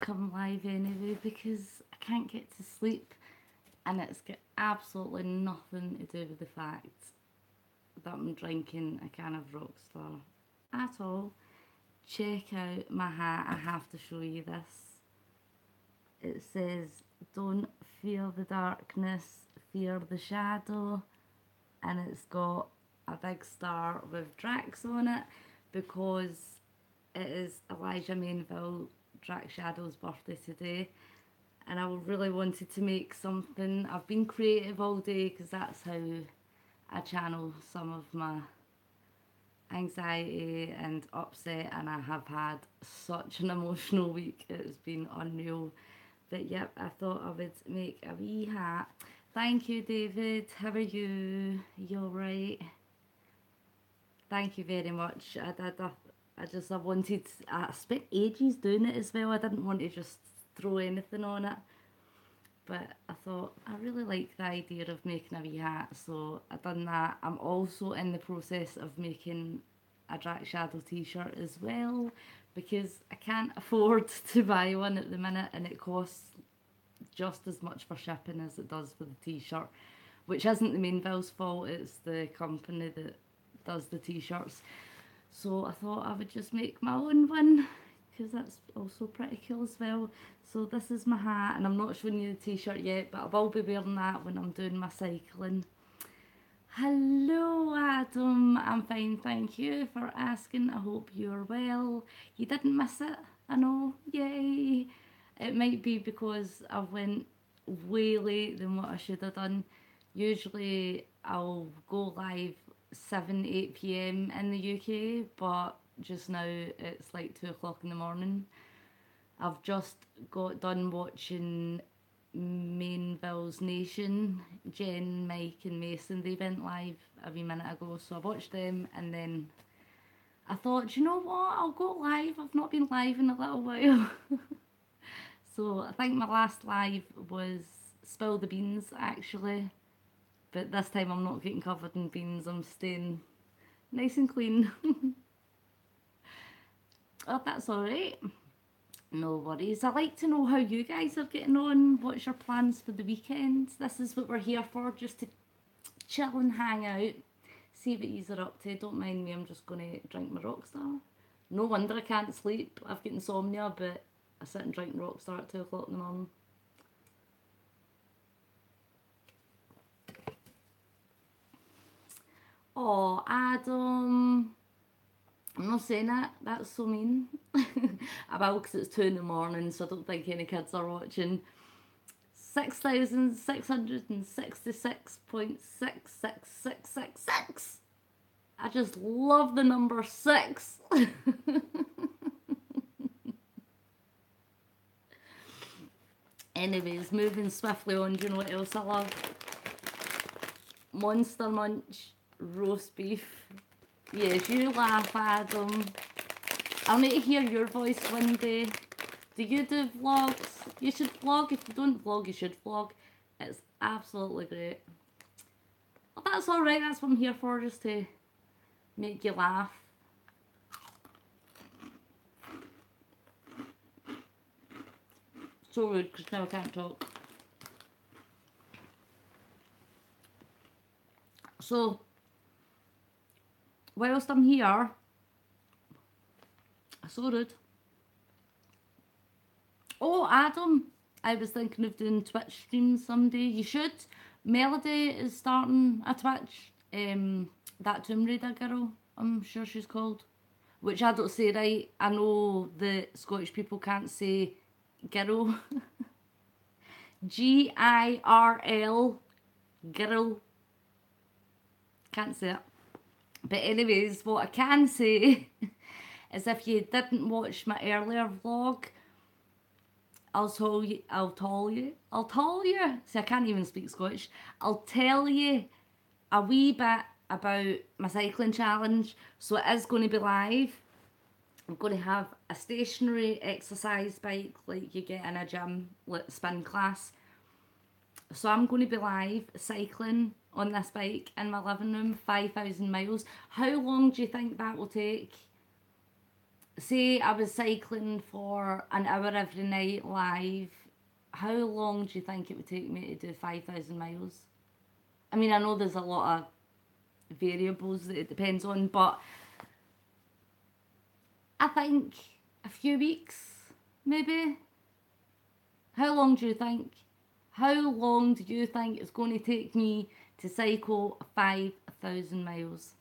come live anyway because I can't get to sleep, and it's got absolutely nothing to do with the fact that I'm drinking a can of Rockstar at all. Check out my hat, I have to show you this. It says, "Don't fear the darkness, fear the shadow," and it's got a big star with Drax on it because it is Elijah Mainville Drax Shadow's birthday today, and I really wanted to make something. I've been creative all day because that's how I channel some of my anxiety and upset, and I have had such an emotional week. It's been unreal. But yep, I thought I would make a wee hat. Thank you, David. How are you? You alright? Thank you very much. I spent ages doing it as well. I didn't want to just throw anything on it. But I thought, I really like the idea of making a wee hat, so I done that. I'm also in the process of making a Drax Shadow t-shirt as well, because I can't afford to buy one at the minute, and it costs just as much for shipping as it does for the t-shirt, which isn't the Mainville's fault, it's the company that does the t-shirts. So I thought I would just make my own one, because that's also pretty cool as well. So this is my hat, and I'm not showing you the t-shirt yet, but I will be wearing that when I'm doing my cycling. Hello Adam, I'm fine, thank you for asking. I hope you're well. You didn't miss it, I know, yay. It might be because I went way late than what I should have done. Usually I'll go live 7-8 p.m. in the UK, but just now it's like 2 o'clock in the morning. I've just got done watching MainvillesNation. Jen, Mike and Mason, they went live a wee minute ago, so I watched them, and then I thought, you know what, I'll go live. I've not been live in a little while. So I think my last live was Spill the Beans actually, but this time I'm not getting covered in beans, I'm staying nice and clean. Oh, that's alright. No worries. I like to know how you guys are getting on. What's your plans for the weekend? This is what we're here for, just to chill and hang out. See what yous are up to. Don't mind me, I'm just going to drink my Rockstar. No wonder I can't sleep. I've got insomnia, but I sit and drink Rockstar at 2 o'clock in the morning. Oh, Adam. I'm not saying that, that's so mean. I will, because it's 2 in the morning, so I don't think any kids are watching. 6,666.66666. I just love the number 6. Anyways, moving swiftly on, do you know what else I love? Monster Munch roast beef. Yes, you laugh, Adam. I'll need to hear your voice one day. Do you do vlogs? You should vlog. If you don't vlog, you should vlog. It's absolutely great. Well, that's alright. That's what I'm here for, just to make you laugh. So rude, because now I can't talk. So, whilst I'm here, so rude. Oh, Adam, I was thinking of doing Twitch streams someday. You should. Melody is starting a Twitch. That Tomb Raider girl, I'm sure she's called. Which I don't say right. I know the Scottish people can't say girl. Girl. Girl. Can't say it. But anyways, what I can say is, if you didn't watch my earlier vlog, I'll tell you. See, I can't even speak Scottish. I'll tell you a wee bit about my cycling challenge. So it is going to be live. I'm going to have a stationary exercise bike like you get in a gym, like spin class. So I'm going to be live cycling on this bike in my living room, 5,000 miles. How long do you think that will take? say I was cycling for an hour every night live, how long do you think it would take me to do 5,000 miles? I mean, I know there's a lot of variables that it depends on, but I think a few weeks, maybe. How long do you think? How long do you think it's going to take me to cycle 5,000 miles?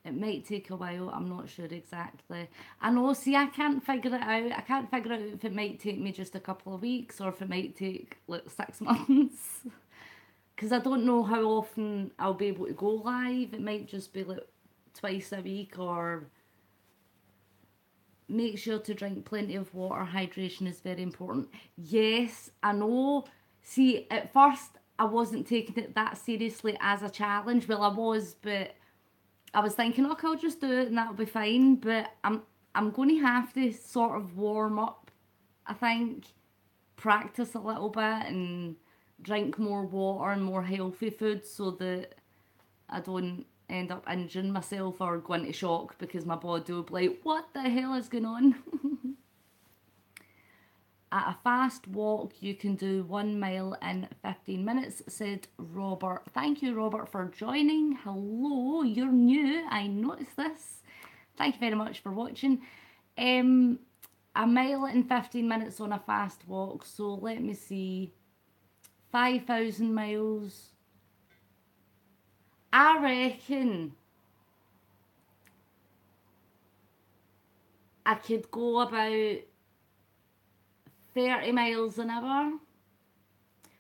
It might take a while, I'm not sure exactly. I know, see, I can't figure it out. I can't figure out if it might take me just a couple of weeks or if it might take like 6 months. Because I don't know how often I'll be able to go live. It might just be like twice a week, or make sure to drink plenty of water. Hydration is very important. Yes, I know. See, at first I wasn't taking it that seriously as a challenge. Well, I was, but I was thinking, okay, I'll just do it and that'll be fine. But I'm going to have to sort of warm up, I think, practice a little bit and drink more water and more healthy food so that I don't end up injuring myself or going to shock because my body will be like, what the hell is going on? At a fast walk, you can do 1 mile in 15 minutes, said Robert. Thank you, Robert, for joining. Hello, you're new. I noticed this. Thank you very much for watching. A mile in 15 minutes on a fast walk. So let me see. 5,000 miles. I reckon I could go about 30 miles an hour.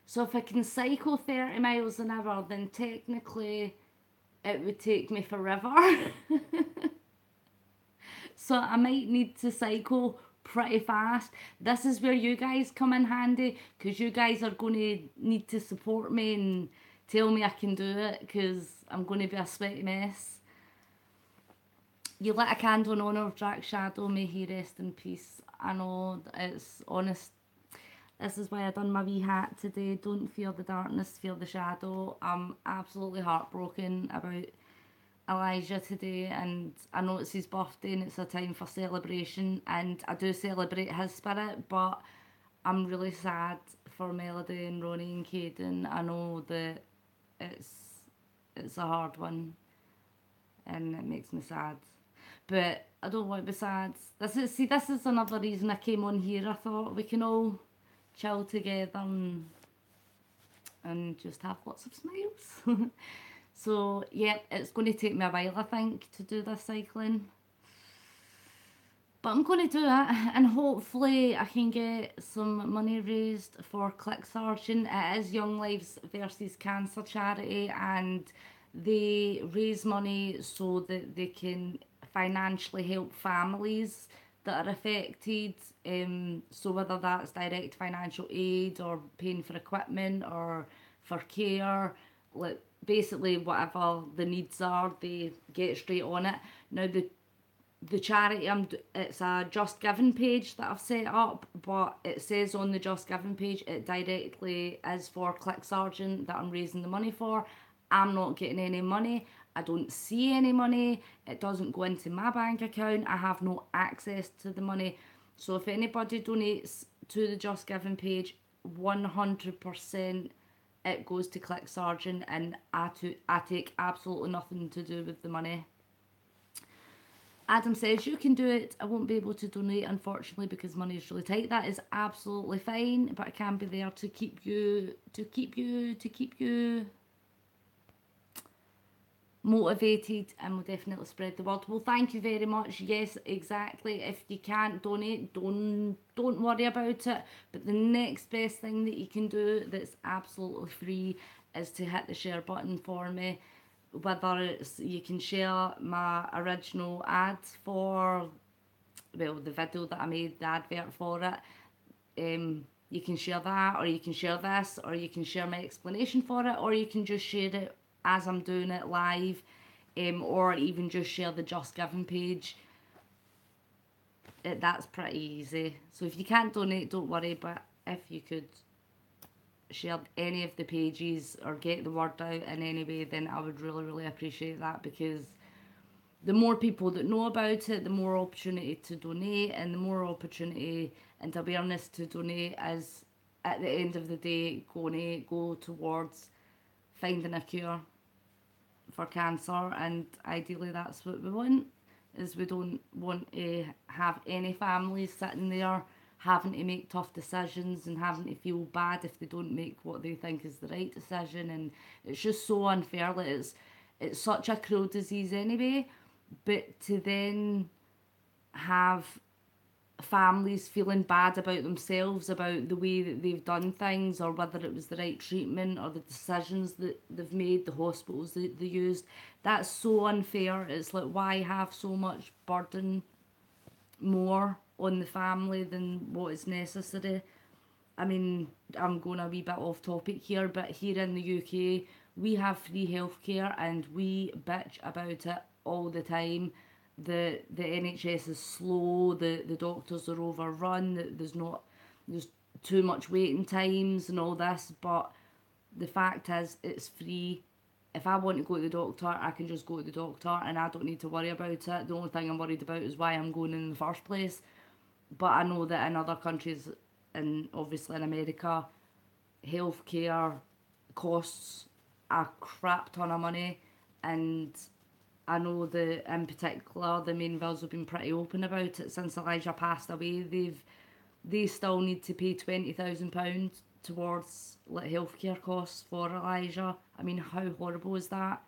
So if I can cycle 30 miles an hour, then technically it would take me forever. So I might need to cycle pretty fast. This is where you guys come in handy, because you guys are going to need to support me and tell me I can do it, because I'm going to be a sweaty mess. You lit a candle in honour of Jack Shadow, may he rest in peace. I know, it's honest. This is why I done my wee hat today. Don't fear the darkness, fear the shadow. I'm absolutely heartbroken about Elijah today, and I know it's his birthday and it's a time for celebration, and I do celebrate his spirit, but I'm really sad for Melody and Ronnie and Caden. I know that it's a hard one and it makes me sad, but I don't want to be sad. This is another reason I came on here. I thought we can all chill together and just have lots of smiles. So, yeah, it's going to take me a while, I think, to do this cycling. But I'm going to do it, and hopefully I can get some money raised for Click Sergeant. It is Young Lives versus Cancer charity, and they raise money so that they can financially help families that are affected. So whether that's direct financial aid or paying for equipment or for care, like basically whatever the needs are, they get straight on it. Now the charity, it's a Just Giving page that I've set up, but it says on the Just Giving page it directly is for Click Sergeant that I'm raising the money for. I'm not getting any money. I don't see any money. It doesn't go into my bank account. I have no access to the money. So if anybody donates to the Just Giving page, 100% it goes to Click Sergeant, and I take absolutely nothing to do with the money. Adam says, you can do it. I won't be able to donate, unfortunately, because money is really tight. That is absolutely fine, but I can be there to keep you motivated, and we'll definitely spread the word. Well, thank you very much. Yes, exactly. If you can't donate, don't worry about it. But the next best thing that you can do that's absolutely free is to hit the share button for me. Whether it's you can share my original ad for, well, the video that I made, the advert for it. You can share that, or you can share this, or you can share my explanation for it, or you can just share it as I'm doing it live, or even just share the Just Giving page. That's pretty easy. So if you can't donate, don't worry, but if you could share any of the pages or get the word out in any way, then I would really, really appreciate that, because the more people that know about it, the more opportunity to donate, and the more opportunity and awareness to donate is, at the end of the day, going to go towards finding a cure for cancer. And ideally that's what we want, is we don't want to have any families sitting there having to make tough decisions and having to feel bad if they don't make what they think is the right decision. And it's just so unfair. Like, it's such a cruel disease anyway, but to then have families feeling bad about themselves, about the way that they've done things, or whether it was the right treatment or the decisions that they've made, the hospitals that they used, that's so unfair. It's like, why have so much burden more on the family than what is necessary? I mean, I'm going a wee bit off topic here, but here in the UK, we have free healthcare and we bitch about it all the time. The NHS is slow, the doctors are overrun, there's too much waiting times and all this, but the fact is, it's free. If I want to go to the doctor, I can just go to the doctor and I don't need to worry about it. The only thing I'm worried about is why I'm going in the first place. But I know that in other countries, and obviously in America, healthcare costs a crap ton of money. And I know that in particular the Mainvilles have been pretty open about it. Since Elijah passed away, they still need to pay £20,000 towards like healthcare costs for Elijah. I mean, how horrible is that?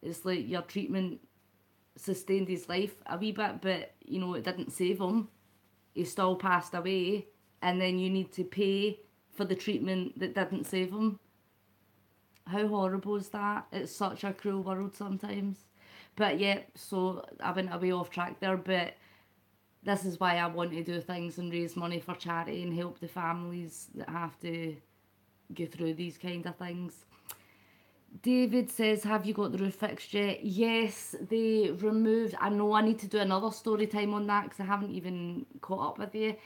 It's like your treatment sustained his life a wee bit, but you know, it didn't save him. He still passed away, and then you need to pay for the treatment that didn't save him. How horrible is that? It's such a cruel world sometimes. But yeah, so I went away off track there, but this is why I want to do things and raise money for charity and help the families that have to go through these kind of things. David says, have you got the roof fixed yet? Yes, they removed... I know I need to do another story time on that because I haven't even caught up with you.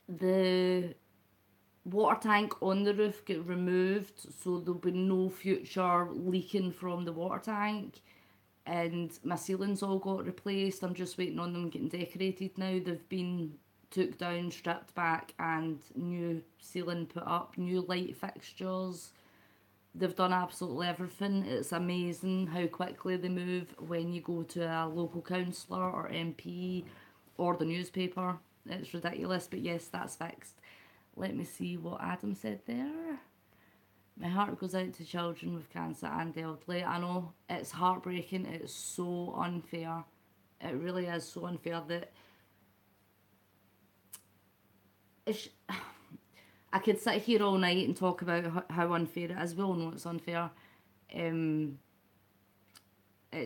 The water tank on the roof get removed, so there'll be no future leaking from the water tank. And my ceilings all got replaced. I'm just waiting on them getting decorated now. They've been took down, stripped back, and new ceiling put up, new light fixtures. They've done absolutely everything. It's amazing how quickly they move when you go to a local councillor or MP or the newspaper. It's ridiculous, but yes, that's fixed. Let me see what Adam said there. My heart goes out to children with cancer and the elderly. I know, it's heartbreaking. It's so unfair. It really is so unfair that... I could sit here all night and talk about how unfair it is. We all know it's unfair. It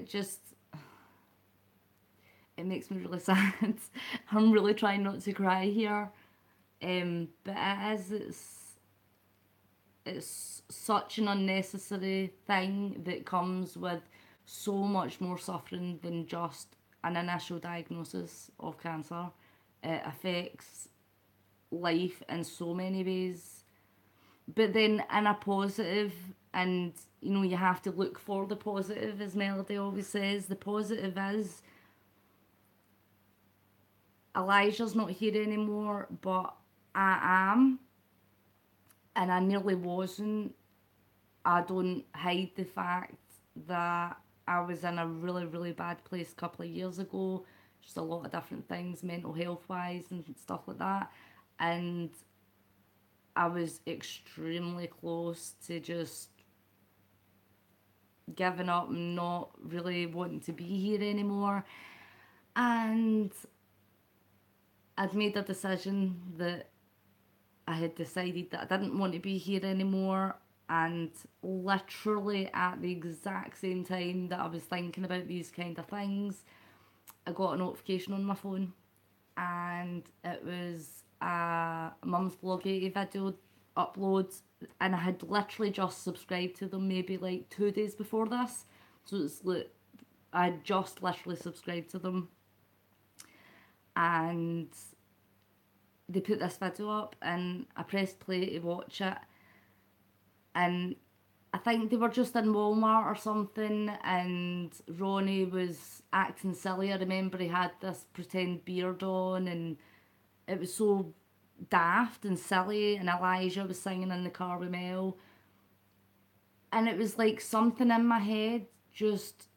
just... It makes me really sad. I'm really trying not to cry here. But it's such an unnecessary thing that comes with so much more suffering than just an initial diagnosis of cancer. It affects life in so many ways, but then in a positive, and you know, you have to look for the positive, as Melody always says. The positive is Elijah's not here anymore, but I am, and I nearly wasn't. I don't hide the fact that I was in a really, really bad place a couple of years ago. Just a lot of different things, mental health wise and stuff like that. And I was extremely close to just giving up and not really wanting to be here anymore. And I'd made a decision that I had decided that I didn't want to be here anymore. And literally at the exact same time that I was thinking about these kind of things, I got a notification on my phone, and it was a Mum's Vlog 80 video upload, and I had literally just subscribed to them maybe like 2 days before this. So it's like I just literally subscribed to them, and they put this video up and I pressed play to watch it, and I think they were just in Walmart or something, and Ronnie was acting silly. I remember he had this pretend beard on, and it was so daft and silly, and Elijah was singing in the car with Mel. And it was like something in my head just,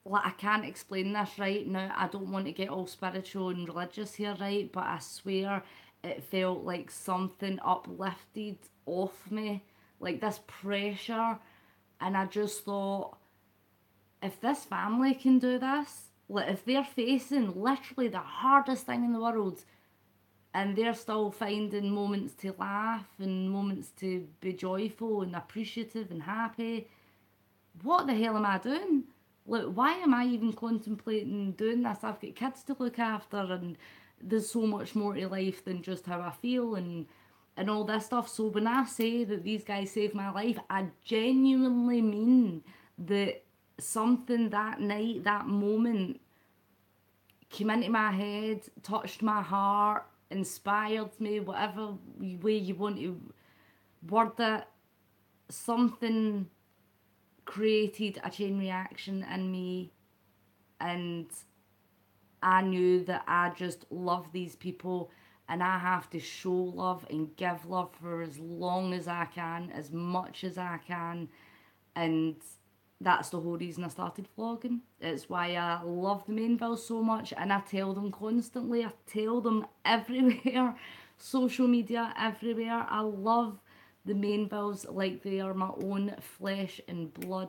like, I can't explain this right now. I don't want to get all spiritual and religious here, right? But I swear it felt like something uplifted off me, like this pressure. And I just thought, if this family can do this, like if they're facing literally the hardest thing in the world, and they're still finding moments to laugh and moments to be joyful and appreciative and happy, what the hell am I doing? Like, why am I even contemplating doing this? I've got kids to look after, and there's so much more to life than just how I feel and all this stuff. So when I say that these guys saved my life, I genuinely mean that something that night, that moment, came into my head, touched my heart, inspired me, whatever way you want to word it. Something created a chain reaction in me, and I knew that I just love these people, and I have to show love and give love for as long as I can, as much as I can. And that's the whole reason I started vlogging. It's why I love the Mainville so much, and I tell them constantly, I tell them everywhere, social media, everywhere, I love the Mainvilles like they are my own flesh and blood.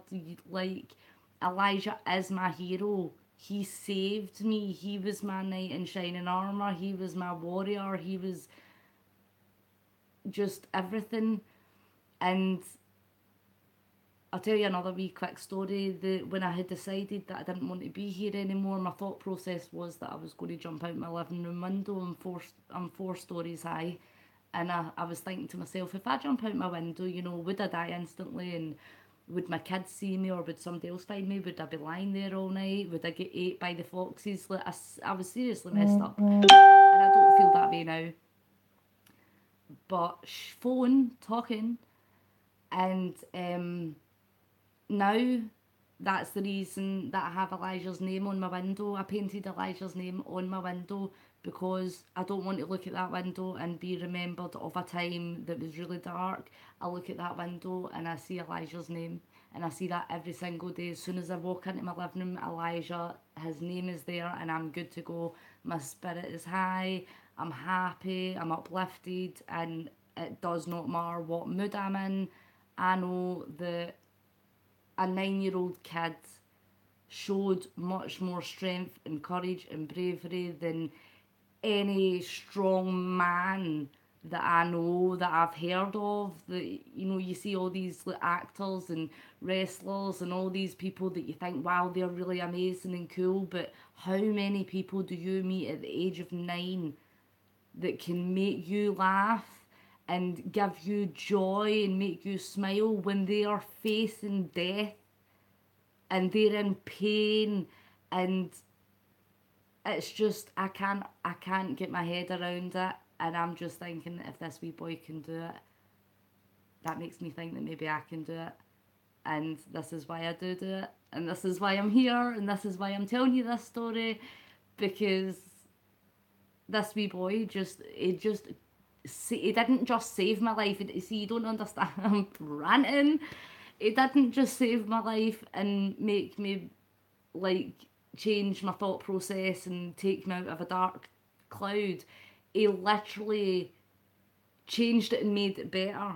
Like, Elijah is my hero. He saved me. He was my knight in shining armour. He was my warrior. He was just everything. And I'll tell you another wee quick story. When I had decided that I didn't want to be here anymore, my thought process was that I was going to jump out my living room window. I'm four stories high. And I was thinking to myself, if I jump out my window, you know, would I die instantly? And would my kids see me, or would somebody else find me? Would I be lying there all night? Would I get ate by the foxes? Like, I was seriously messed up. And I don't feel that way now. But phone, talking, and now that's the reason that I have Elijah's name on my window. I painted Elijah's name on my window because I don't want to look at that window and be remembered of a time that was really dark. I look at that window and I see Elijah's name, and I see that every single day. As soon as I walk into my living room, Elijah, his name is there, and I'm good to go. My spirit is high, I'm happy, I'm uplifted, and it does not matter what mood I'm in. I know that a 9-year-old kid showed much more strength and courage and bravery than any strong man that I know, that I've heard of. That, you know, you see all these actors and wrestlers and all these people that you think, wow, they're really amazing and cool, but how many people do you meet at the age of 9 that can make you laugh and give you joy and make you smile when they are facing death and they're in pain? And it's just, I can't get my head around it. And I'm just thinking, if this wee boy can do it, that makes me think that maybe I can do it. And this is why I do it. And this is why I'm here. And this is why I'm telling you this story. Because this wee boy he didn't just save my life. See, you don't understand. I'm ranting. It didn't just save my life and make me, like, change my thought process and take me out of a dark cloud. He literally changed it and made it better.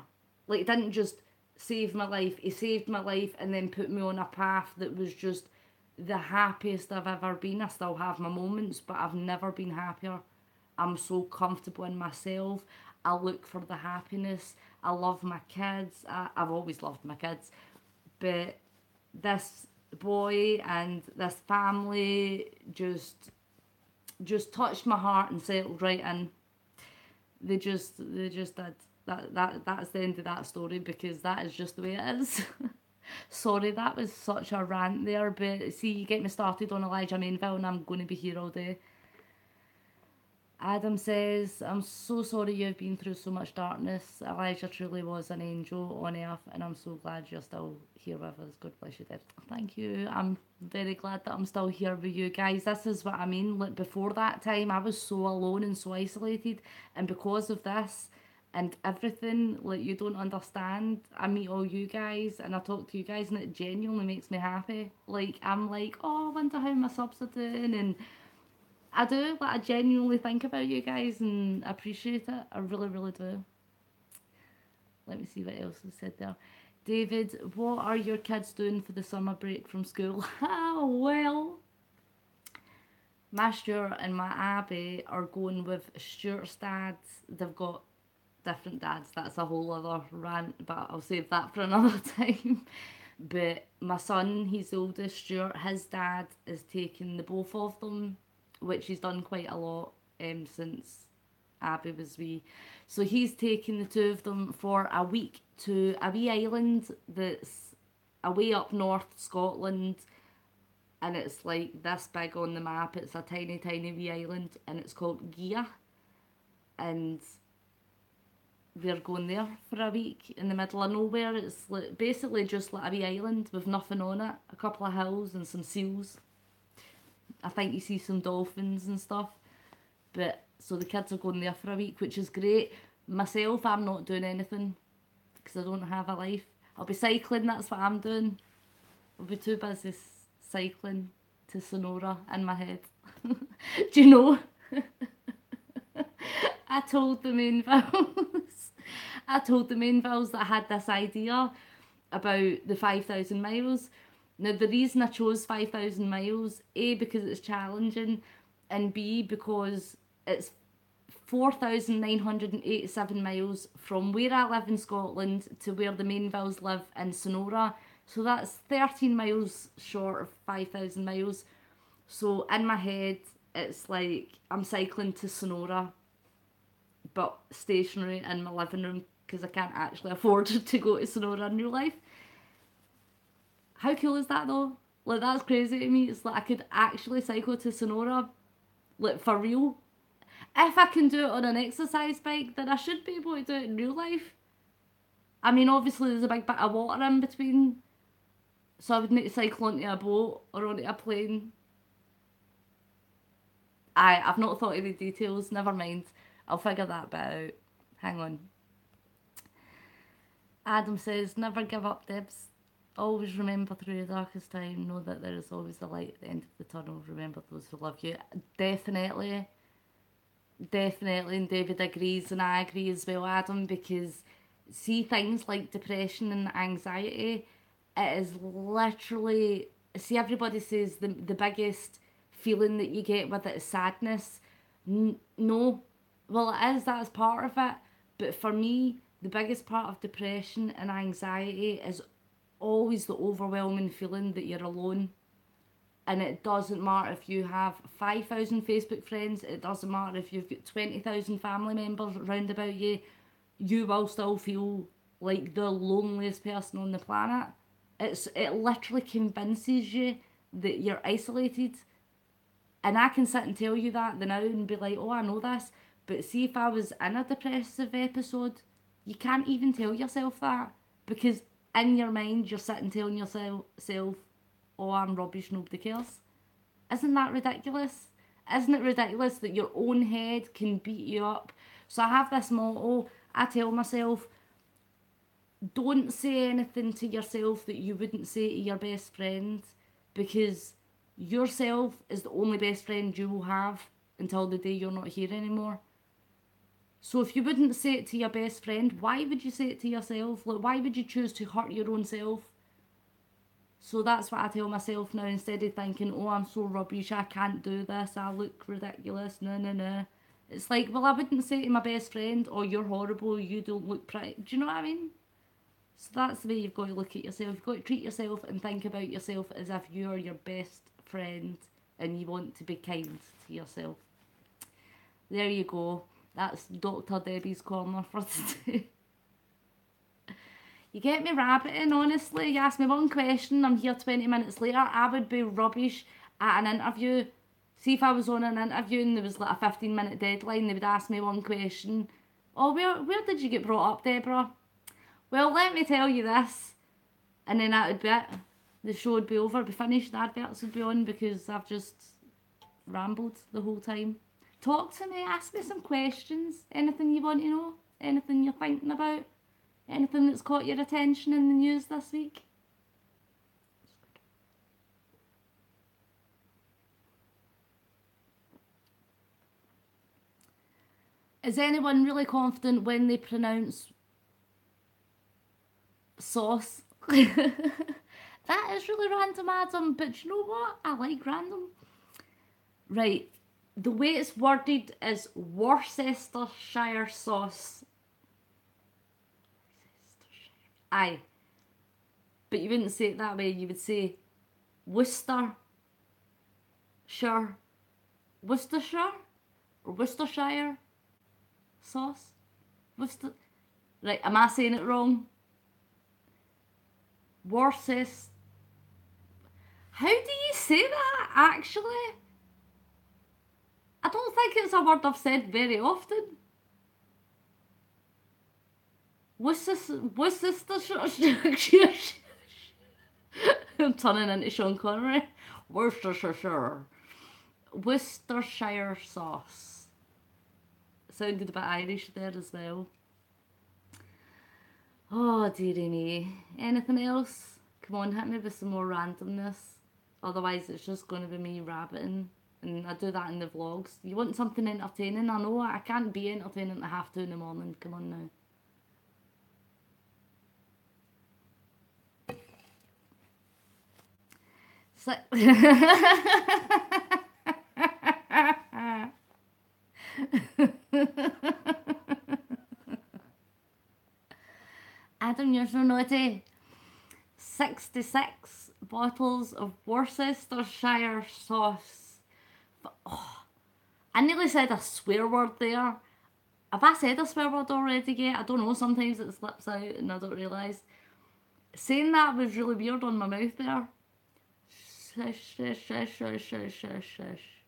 Like, it didn't just save my life. He saved my life and then put me on a path that was just the happiest I've ever been. I still have my moments, but I've never been happier. I'm so comfortable in myself. I look for the happiness. I love my kids. I've always loved my kids. But this boy and this family just touched my heart and settled right in. They just did. That's the end of that story, because that is just the way it is. Sorry, that was such a rant there, but see, you get me started on Elijah Mainville and I'm going to be here all day. Adam says, I'm so sorry you've been through so much darkness. Elijah truly was an angel on earth, and I'm so glad you're still here with us. God bless you, Debz. Thank you. I'm very glad that I'm still here with you guys. This is what I mean. Like, before that time, I was so alone and so isolated, and because of this and everything, like, you don't understand. I meet all you guys, and I talk to you guys, and it genuinely makes me happy. Like, I'm like, oh, I wonder how my subs are doing, and I do, like, I genuinely think about you guys and appreciate it. I really, really do. Let me see what else was said there. David, what are your kids doing for the summer break from school? Well, my Stuart and my Abby are going with Stuart's dads. They've got different dads. That's a whole other rant, but I'll save that for another time. But my son, he's the oldest, Stuart, his dad is taking the both of them, which he's done quite a lot since Abby was wee. So he's taking the two of them for a week to a wee island that's away up north Scotland, and it's like this big on the map. It's a tiny, tiny wee island, and it's called Gia, and they're going there for a week in the middle of nowhere. It's like basically just like a wee island with nothing on it, a couple of hills and some seals. I think you see some dolphins and stuff. But so the kids are going there for a week, which is great. Myself, I'm not doing anything because I don't have a life. I'll be cycling, that's what I'm doing. I'll be too busy cycling to Sonora in my head. Do you know? I told the Mainvilles. I told the Mainvilles that I had this idea about the 5,000 miles. Now, the reason I chose 5,000 miles, A, because it's challenging, and B, because it's 4,987 miles from where I live in Scotland to where the Mainvilles live in Sonora. So that's 13 miles short of 5,000 miles. So in my head, it's like I'm cycling to Sonora, but stationary in my living room because I can't actually afford to go to Sonora in real life. How cool is that though? Like, that's crazy to me. It's like I could actually cycle to Sonora, like, for real. If I can do it on an exercise bike, then I should be able to do it in real life. I mean, obviously there's a big bit of water in between, so I would need to cycle onto a boat or onto a plane. I've not thought of the details, never mind. I'll figure that bit out. Hang on. Adam says, never give up, Debz. Always remember through the darkest time, know that there is always a light at the end of the tunnel. Remember those who love you. Definitely. Definitely, and David agrees, and I agree as well, Adam, because see, things like depression and anxiety, it is literally, see, everybody says the biggest feeling that you get with it is sadness. No, well, it is, that's part of it, but for me, the biggest part of depression and anxiety is always the overwhelming feeling that you're alone. And it doesn't matter if you have 5,000 Facebook friends, it doesn't matter if you've got 20,000 family members round about you, you will still feel like the loneliest person on the planet. It literally convinces you that you're isolated. And I can sit and tell you that now and be like, oh, I know this. But see, if I was in a depressive episode, you can't even tell yourself that. Because in your mind, you're sitting telling yourself, oh, I'm rubbish, nobody cares. Isn't that ridiculous? Isn't it ridiculous that your own head can beat you up? So I have this motto, I tell myself, don't say anything to yourself that you wouldn't say to your best friend, because yourself is the only best friend you will have until the day you're not here anymore. So if you wouldn't say it to your best friend, why would you say it to yourself? Like, why would you choose to hurt your own self? So that's what I tell myself now, instead of thinking, oh, I'm so rubbish, I can't do this, I look ridiculous, no. It's like, well, I wouldn't say to my best friend, oh, you're horrible, you don't look pretty. Do you know what I mean? So that's the way you've got to look at yourself. You've got to treat yourself and think about yourself as if you're your best friend and you want to be kind to yourself. There you go. That's Dr. Debbie's Corner for today. You get me rabbiting, honestly. You ask me one question, I'm here 20 minutes later. I would be rubbish at an interview See if I was on an interview and there was like a 15-minute deadline, they would ask me one question. Oh, where did you get brought up, Deborah? Well, let me tell you this. And then that would be it. The show would be over, be finished, the adverts would be on because I've just rambled the whole time. Talk to me, ask me some questions. Anything you want to know? Anything you're thinking about? Anything that's caught your attention in the news this week? Is anyone really confident when they pronounce sauce? That is really random, Adam, but you know what? I like random. Right, the way it's worded is Worcestershire sauce. Aye. But you wouldn't say it that way, you would say Worcestershire. Worcestershire? Or Worcestershire sauce? Worcester. Right, am I saying it wrong? Worcester. How do you say that, actually? I don't think it's a word I've said very often. Worcestershire. I'm turning into Sean Connery. Worcestershire. Worcestershire sauce. Sounded a bit Irish there as well. Oh, dearie me. Anything else? Come on, hit me with some more randomness. Otherwise, it's just going to be me rabbiting. And I do that in the vlogs. You want something entertaining? I know I can't be entertaining at 2:30 in the morning. Come on now. So Adam, you're so naughty. 66 bottles of Worcestershire sauce. Oh, I nearly said a swear word there. Have I said a swear word already yet? I don't know, sometimes it slips out and I don't realise. Saying that was really weird on my mouth there. Shush, shush, shush, shush, shush, shush, shush.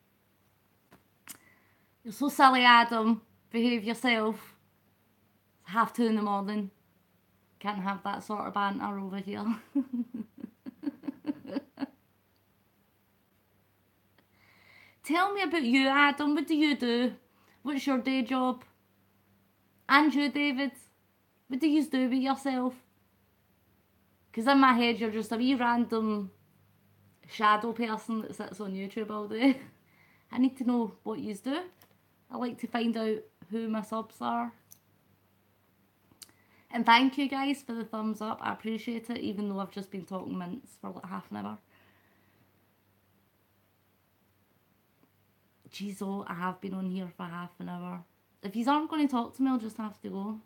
You're so silly, Adam. Behave yourself. It's 2:30 in the morning. Can't have that sort of banter over here. Tell me about you, Adam. What do you do? What's your day job? And you, David. What do you do with yourself? Because in my head, you're just a wee random shadow person that sits on YouTube all day. I need to know what you do. I like to find out who my subs are. And thank you guys for the thumbs up. I appreciate it, even though I've just been talking mints for like half an hour. Jeez, oh, I have been on here for half an hour. If you aren't going to talk to me, I'll just have to go.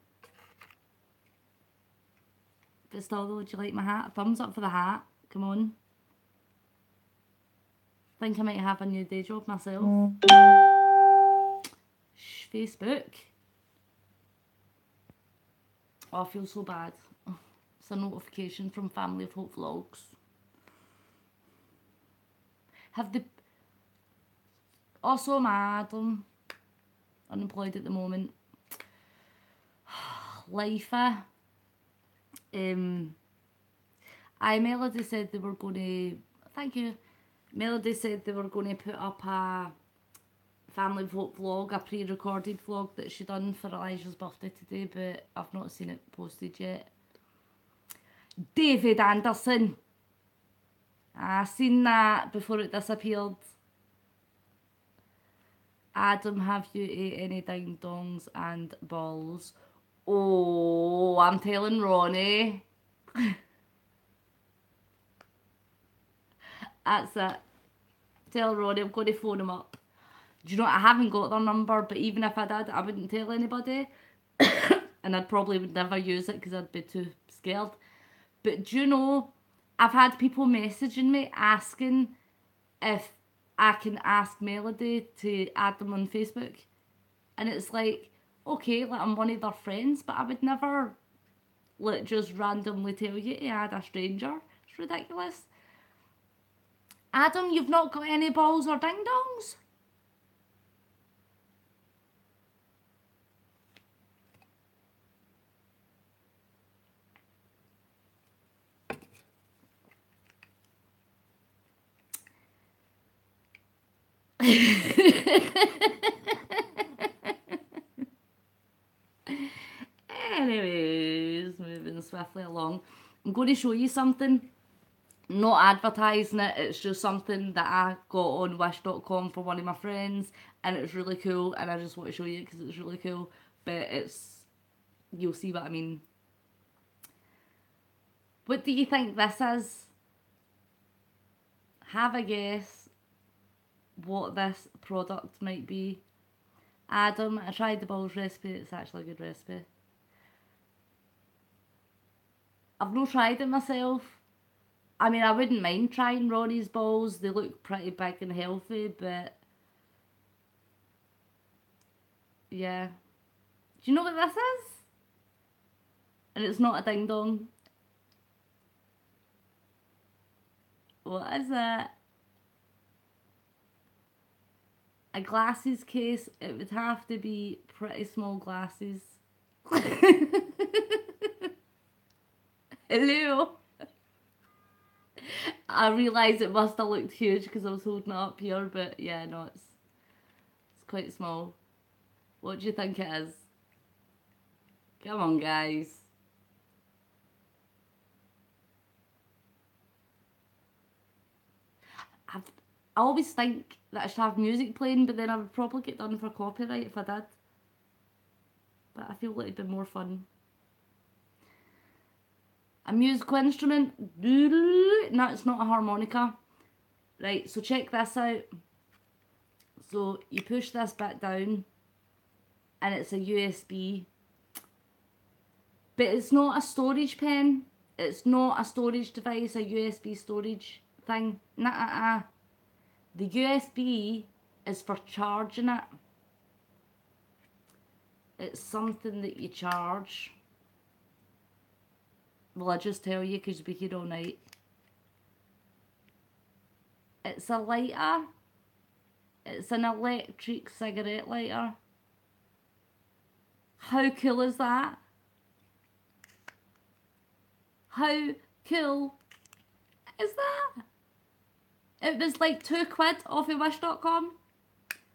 But still though, would you like my hat? Thumbs up for the hat. Come on. Think I might have a new day job myself. Facebook. Oh, I feel so bad. Oh, it's a notification from Family of Hope Vlogs. Have the... Also, Adam. Unemployed at the moment. Life. Melody said they were going to... Thank you. Melody said they were going to put up a Family of Hope vlog, a pre-recorded vlog that she done for Elijah's birthday today, but I've not seen it posted yet. David Anderson. I seen that before it disappeared. Adam, have you ate any ding dongs and balls? Oh, I'm telling Ronnie. That's it. Tell Ronnie I'm going to phone him up. Do you know, I haven't got their number, but even if I did, I wouldn't tell anybody. And I'd probably would never use it because I'd be too scared. But do you know, I've had people messaging me asking if I can ask Melody to add them on Facebook. And it's like, okay, like I'm one of their friends, but I would never like just randomly tell you to add a stranger. It's ridiculous. Adam, you've not got any balls or ding dongs? Anyways, moving swiftly along. I'm going to show you something. Not advertising it, it's just something that I got on wish.com for one of my friends, and it's really cool, and I just want to show you because it's really cool, but you'll see what I mean. What do you think this is? Have a guess what this product might be. Adam, I tried the balls recipe, it's actually a good recipe. I've not tried it myself. I mean, I wouldn't mind trying Ronnie's balls. They look pretty big and healthy, but yeah. Do you know what this is? And it's not a ding dong. What is it? A glasses case. It would have to be pretty small glasses. Hello. I realised it must have looked huge because I was holding it up here, but yeah, no, it's quite small. What do you think it is? Come on, guys. I always think that I should have music playing, but then I would probably get done for copyright if I did. But I feel like it'd be more fun. A musical instrument? No, it's not a harmonica. Right, so check this out. So you push this bit down and it's a USB. But it's not a storage pen. It's not a storage device, a USB storage thing. Nah. The USB is for charging it. It's something that you charge. Well, I'll just tell you because you'll be here all night. It's a lighter. It's an electric cigarette lighter. How cool is that? How cool is that? It was like £2 off of wish.com,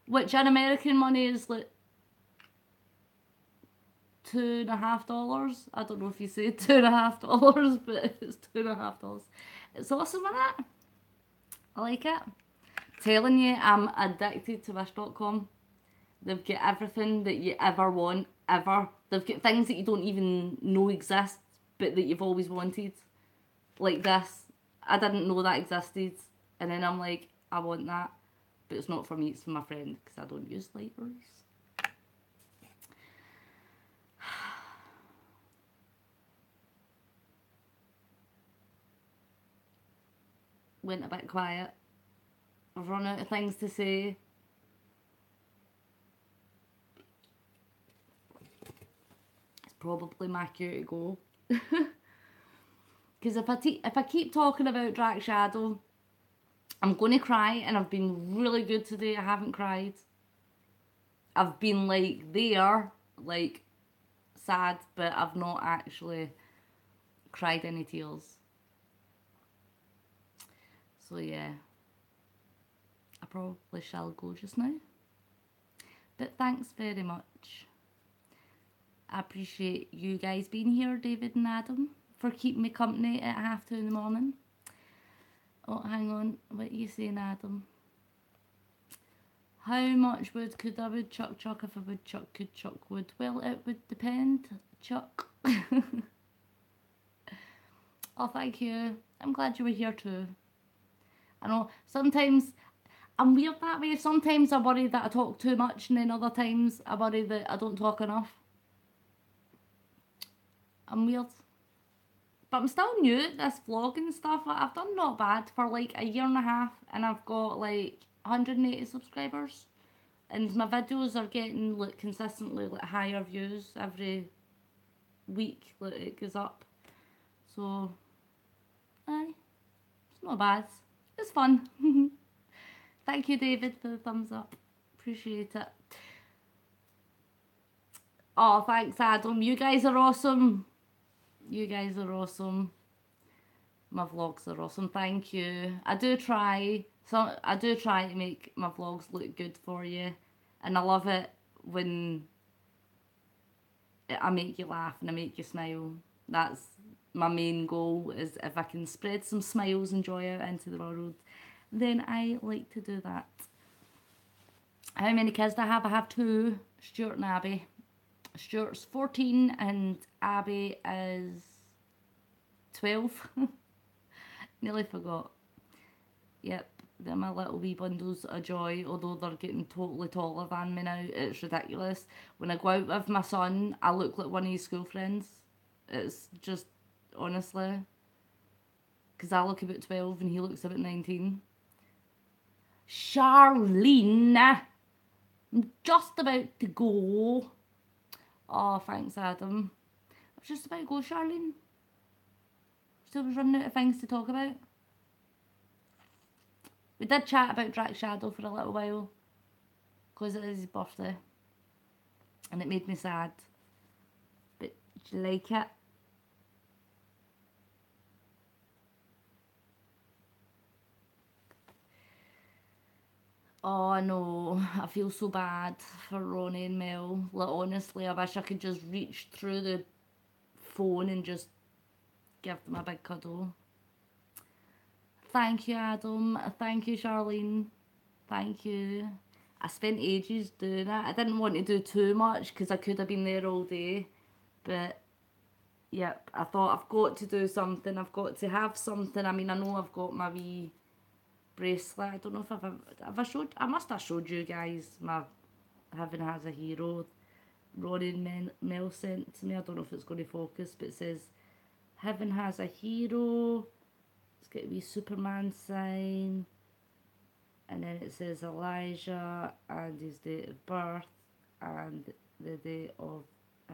which in American money is like $2.50. I don't know if you say $2.50, but it's $2.50. It's awesome, isn't it? I like it. Telling you, I'm addicted to wish.com. They've got everything that you ever want, ever. They've got things that you don't even know exist, but that you've always wanted. Like this. I didn't know that existed. And then I'm like, I want that. But it's not for me, it's for my friend, because I don't use lighters. Went a bit quiet. I've run out of things to say. It's probably my cue to go. Because if I keep talking about Drac Shadow, I'm going to cry, and I've been really good today. I haven't cried. I've been like there, like sad, but I've not actually cried any tears. So yeah, I probably shall go just now. But thanks very much. I appreciate you guys being here, David and Adam, for keeping me company at 2:30 in the morning. Oh, hang on. What are you saying, Adam? How much wood could a woodchuck chuck if a woodchuck could chuck wood? Well, it would depend. Chuck. Oh, thank you. I'm glad you were here too. I know, sometimes I'm weird that way. Sometimes I worry that I talk too much, and then other times I worry that I don't talk enough. I'm weird. But I'm still new at this vlogging stuff. I've done not bad for like a year and a half, and I've got like 180 subscribers. And my videos are getting like consistently like higher views every week. Like it goes up. So, aye, it's not bad. It's fun. Thank you, David, for the thumbs up. Appreciate it. Oh, thanks, Adam. You guys are awesome. You guys are awesome. My vlogs are awesome. Thank you. I do try to make my vlogs look good for you, and I love it when I make you laugh and I make you smile. That's my main goal, is if I can spread some smiles and joy out into the world, then I like to do that. How many kids do I have? I have 2, Stuart and Abby. Stuart's 14 and Abby is 12. Nearly forgot. Yep, they're my little wee bundles of joy, although they're getting totally taller than me now. It's ridiculous. When I go out with my son, I look like one of his school friends. It's just, honestly, because I look about 12 and he looks about 19. Charlene, I'm just about to go. Oh, thanks, Adam. I was just about to go, Charlene. Still was running out of things to talk about. We did chat about Drac Shadow for a little while, because it is his birthday, and it made me sad. But do you like it? Oh no, I feel so bad for Ronnie and Mel. Like, honestly, I wish I could just reach through the phone and just give them a big cuddle. Thank you, Adam. Thank you, Charlene. Thank you. I spent ages doing it. I didn't want to do too much because I could have been there all day. But, yep, I thought I've got to do something. I've got to have something. I mean, I know I've got my wee bracelet. I don't know if I must have showed you guys my Heaven Has a Hero. Ronnie and Mel sent to me. I don't know if it's going to focus, but it says Heaven Has a Hero. It's got a wee Superman sign, and then it says Elijah and his date of birth and the day of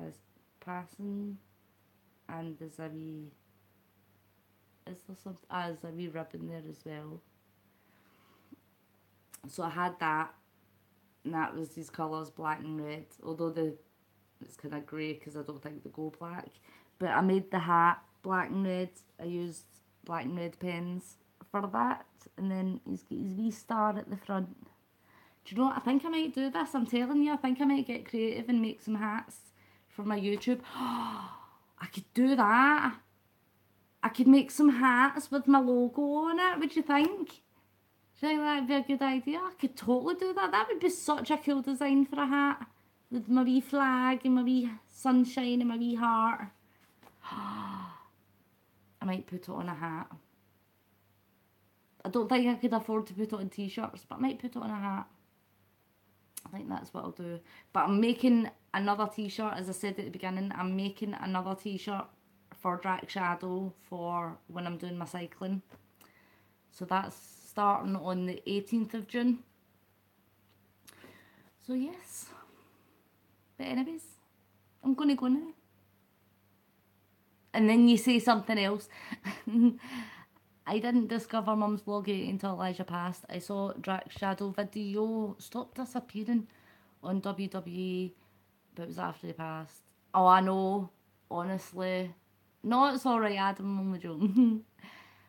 his passing, and there's a wee, is there something, there's a wee ribbon there as well. So I had that, and that was these colours, black and red, although it's kind of grey because I don't think they go black. But I made the hat black and red. I used black and red pens for that, and then he's got his wee star at the front. Do you know what? I think I might do this. I'm telling you, I think I might get creative and make some hats for my YouTube. I could do that. I could make some hats with my logo on it. What do you think? Do you think that'd be a good idea? I could totally do that. That would be such a cool design for a hat. With my wee flag and my wee sunshine and my wee heart. I might put it on a hat. I don't think I could afford to put it on t-shirts, but I might put it on a hat. I think that's what I'll do. But I'm making another t-shirt, as I said at the beginning. I'm making another t-shirt for Drac Shadow for when I'm doing my cycling. So that's starting on the 18th of June. So yes. But anyways, I'm going to go now. And then you say something else. I didn't discover Mum's vlog until Elijah passed. I saw Drac Shadow video stop disappearing on WWE, but it was after he passed. Oh, I know. Honestly. No, it's alright, Adam. I'm only joking.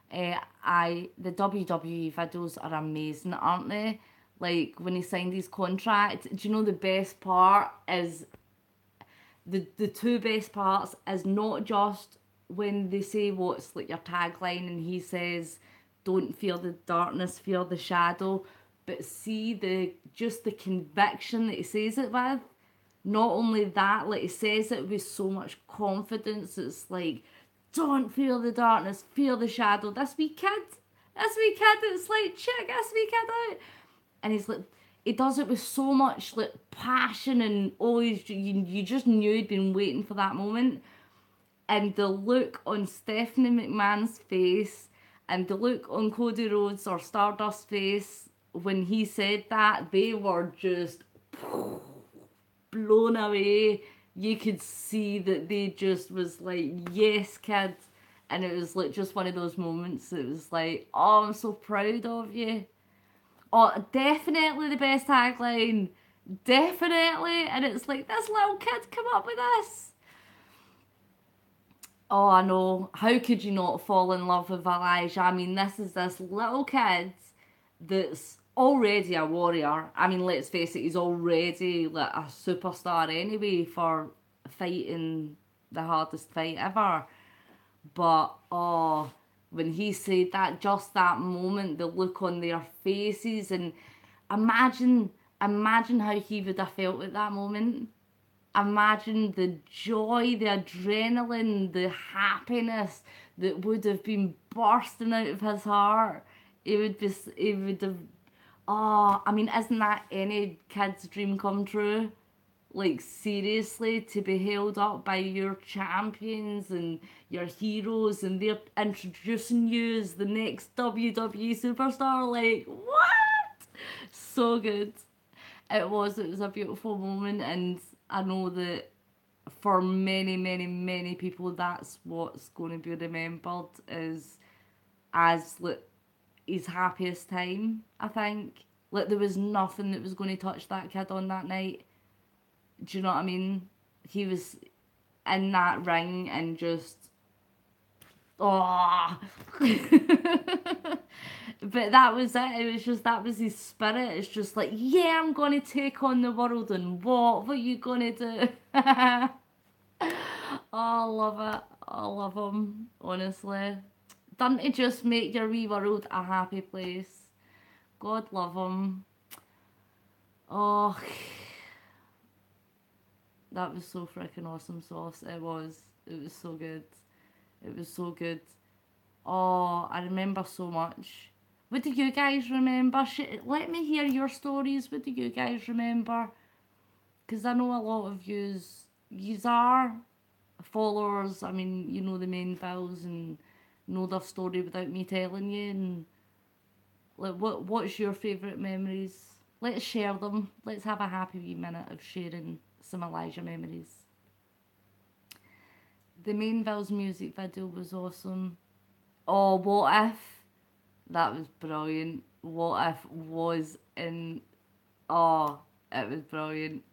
The WWE videos are amazing, aren't they? Like, when he signed his contract, do you know the best part is, the two best parts is not just when they say what's like your tagline and he says, don't fear the darkness, fear the shadow, but see the conviction that he says it with. Not only that, like, he says it with so much confidence. It's like, don't fear the darkness, fear the shadow. This wee kid, it's like, check this wee kid out. And he's like, he does it with so much like passion, and always you just knew he'd been waiting for that moment. And the look on Stephanie McMahon's face and the look on Cody Rhodes or Stardust's face when he said that, they were just blown away. You could see that they just was like, yes, kid, And it was like just one of those moments. It was like, oh, I'm so proud of you. Oh, definitely the best tagline. Definitely. And it's like, this little kid come up with this. Oh, I know. How could you not fall in love with Elijah? I mean, this is this little kid that's already a warrior. I mean, let's face it, he's already like a superstar anyway for fighting the hardest fight ever. But oh, when he said that, just that moment, the look on their faces, and imagine how he would have felt at that moment. Imagine the joy, the adrenaline, the happiness that would have been bursting out of his heart. It would have, oh, I mean, isn't that any kid's dream come true? Like, seriously, to be held up by your champions and your heroes, and they're introducing you as the next WWE superstar. Like, what? So good. It was a beautiful moment, and I know that for many, many, many people, that's what's going to be remembered is as like his happiest time, I think. Like, there was nothing that was going to touch that kid on that night. Do you know what I mean? He was in that ring and just, oh. But that was it. It was just, that was his spirit. It's just like, yeah, I'm going to take on the world, and what are you going to do? Oh, I love it. I love him, honestly. Done to just make your wee world a happy place. God love him. Oh, that was so freaking awesome sauce. It was. It was so good. It was so good. Oh, I remember so much. What do you guys remember? Let me hear your stories. What do you guys remember? Because I know a lot of yous are followers. I mean, you know the Mainvilles and know their story without me telling you. And like, what's your favourite memories? Let's share them. Let's have a happy wee minute of sharing some Elijah memories. The Mainville's music video was awesome. Oh, What If? That was brilliant. What If was in... Oh, it was brilliant.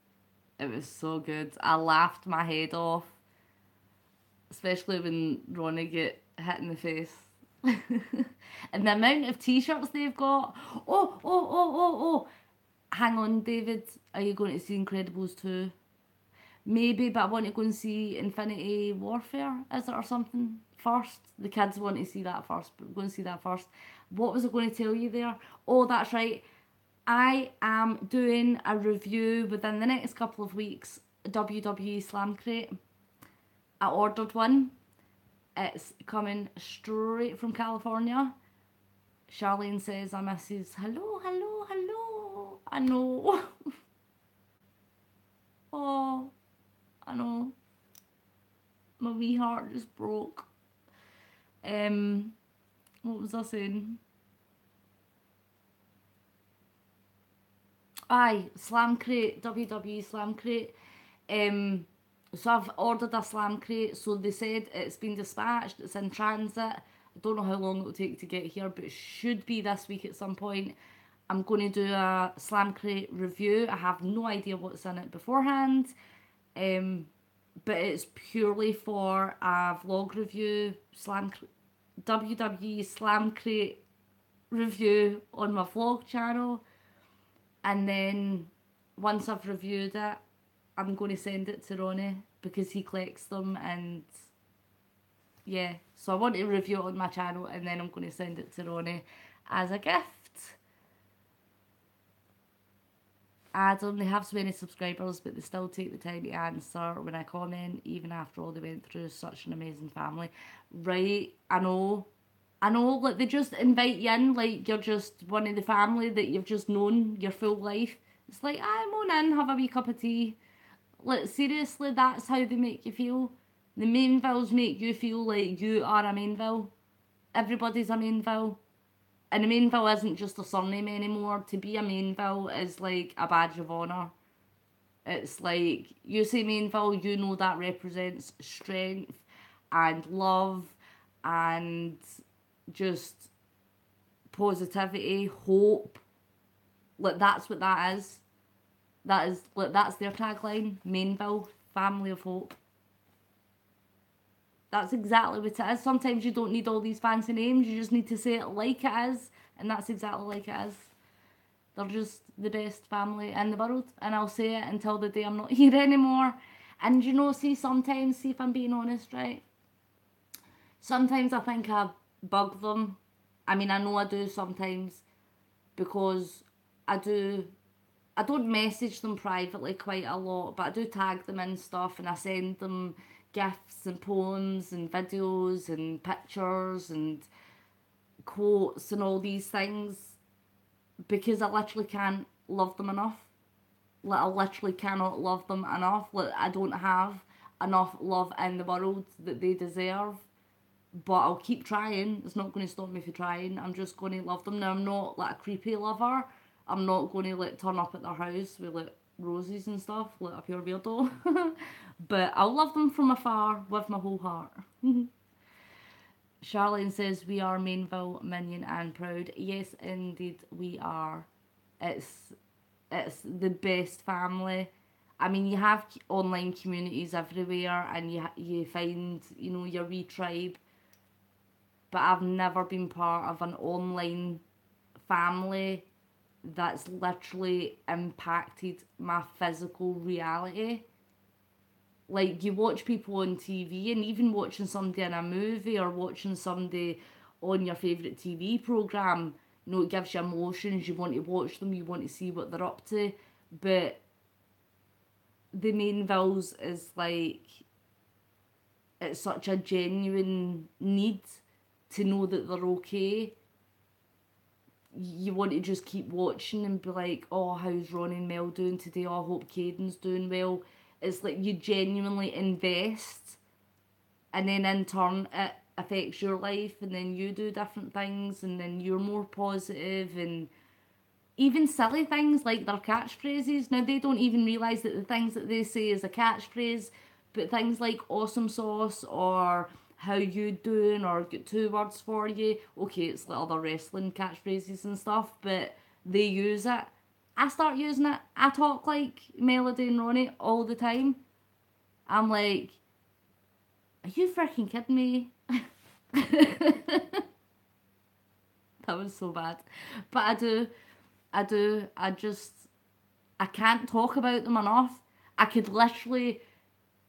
It was so good. I laughed my head off. Especially when Ronnie get hit in the face. And the amount of t-shirts they've got. Oh. Hang on, David. Are you going to see Incredibles 2? Maybe, but I want to go and see Infinity Warfare, is it, or something, first. The kids want to see that first, but we're going to see that first. What was I going to tell you there? Oh, that's right. I am doing a review within the next couple of weeks, WWE Slam Crate. I ordered one. It's coming straight from California. Charlene says, I misses, hello. I know. Oh, I know. My wee heart just broke. What was I saying? Aye, Slam Crate, WWE Slam Crate. So I've ordered a Slam Crate, so they said it's been dispatched, it's in transit. I don't know how long it'll take to get here, but it should be this week at some point. I'm going to do a Slam Crate review. I have no idea what's in it beforehand. But it's purely for a vlog review, WWE Slam Crate review on my vlog channel. And then once I've reviewed it, I'm going to send it to Ronnie because he collects them, and yeah. So I want to review it on my channel, and then I'm going to send it to Ronnie as a gift. Adam, they have so many subscribers, but they still take the time to answer when I comment, even after all they went through. Such an amazing family. Right, I know, like, they just invite you in like you're just one of the family that you've just known your full life. It's like, I'm on in, have a wee cup of tea. Like, seriously, that's how they make you feel. The Mainvilles make you feel like you are a Mainville. Everybody's a Mainville. And a Mainville isn't just a surname anymore. To be a Mainville is like a badge of honour. It's like, you say Mainville, you know that represents strength and love and just positivity, hope. Like, that's what that is. That is, like, that's their tagline. Mainville, family of hope. That's exactly what it is. Sometimes you don't need all these fancy names. You just need to say it like it is. And that's exactly like it is. They're just the best family in the world. And I'll say it until the day I'm not here anymore. And you know, see, sometimes, see if I'm being honest, right? Sometimes I think I bug them. I mean, I know I do sometimes, because I don't message them privately quite a lot, but I do tag them in stuff, and I send them gifts and poems and videos and pictures and quotes and all these things, because I literally can't love them enough. Like, I literally cannot love them enough. Like, I don't have enough love in the world that they deserve. But I'll keep trying. It's not going to stop me from trying. I'm just going to love them. Now, I'm not like a creepy lover. I'm not going to like turn up at their house with like roses and stuff, like a pure weirdo. But I'll love them from afar with my whole heart. Charlene says, we are Mainville, minion and proud. Yes, indeed, we are. It's the best family. I mean, you have online communities everywhere, and you find, you know, your wee tribe. But I've never been part of an online family that's literally impacted my physical reality. Like, you watch people on TV, and even watching somebody in a movie or watching somebody on your favourite TV programme, you know, it gives you emotions. You want to watch them, you want to see what they're up to. But the Mainvilles is like, it's such a genuine need to know that they're okay. You want to just keep watching and be like, oh, how's Ronnie and Mel doing today? Oh, I hope Caden's doing well. It's like you genuinely invest, and then in turn it affects your life, and then you do different things, and then you're more positive, and even silly things like their catchphrases. Now, they don't even realise that the things that they say is a catchphrase, but things like awesome sauce or how you doing or got 2 words for you. Okay, it's like other wrestling catchphrases and stuff, but they use it. I start using it. I talk like Melody and Ronnie all the time. I'm like, are you freaking kidding me? That was so bad. But I can't talk about them enough. I could literally